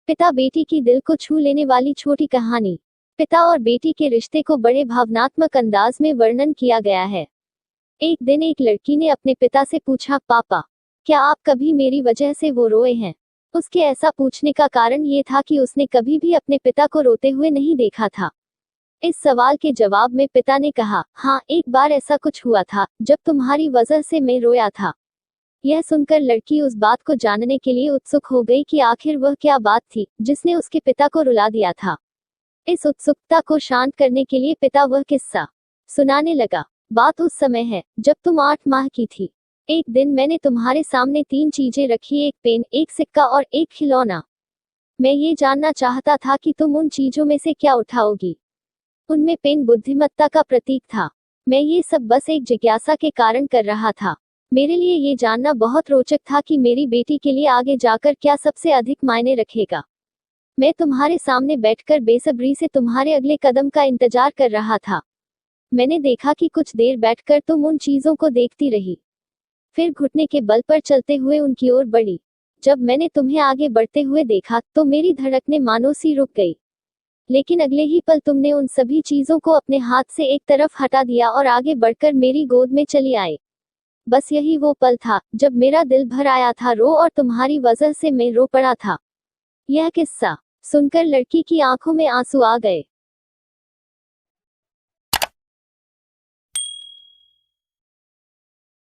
पिता बेटी की दिल को छू लेने वाली छोटी कहानी। पिता और बेटी के रिश्ते को बड़े भावनात्मक अंदाज में वर्णन किया गया है। एक दिन एक लड़की ने अपने पिता से पूछा, पापा, क्या आप कभी मेरी वजह से वो रोए हैं? उसके ऐसा पूछने का कारण ये था कि उसने कभी भी अपने पिता को रोते हुए नहीं देखा था। इस सवाल के जवाब में पिता ने कहा, हाँ, एक बार ऐसा कुछ हुआ था जब तुम्हारी वजह से मैं रोया था। यह सुनकर लड़की उस बात को जानने के लिए उत्सुक हो गई कि आखिर वह क्या बात थी जिसने उसके पिता को रुला दिया था। इस उत्सुकता को शांत करने के लिए पिता वह किस्सा सुनाने लगा। बात उस समय है जब तुम 8 माह की थी। एक दिन मैंने तुम्हारे सामने 3 चीजें रखी, एक पेन, एक सिक्का और एक खिलौना। मैं ये जानना चाहता था कि तुम उन चीजों में से क्या उठाओगी। उनमें पेन बुद्धिमत्ता का प्रतीक था। मैं ये सब बस एक जिज्ञासा के कारण कर रहा था। मेरे लिए ये जानना बहुत रोचक था कि मेरी बेटी के लिए आगे जाकर क्या सबसे अधिक मायने रखेगा। मैं तुम्हारे सामने बैठकर बेसब्री से तुम्हारे अगले कदम का इंतजार कर रहा था। मैंने देखा कि कुछ देर बैठकर तुम उन चीजों को देखती रही, फिर घुटने के बल पर चलते हुए उनकी ओर बढ़ी। जब मैंने तुम्हें आगे बढ़ते हुए देखा तो मेरी धड़कनें मानो सी रुक गई। लेकिन अगले ही पल तुमने उन सभी चीजों को अपने हाथ से एक तरफ हटा दिया और आगे बढ़कर मेरी गोद में चली आए। बस यही वो पल था जब मेरा दिल भर आया था रो, और तुम्हारी वजह से मैं रो पड़ा था। यह किस्सा सुनकर लड़की की आंखों में आंसू आ गए।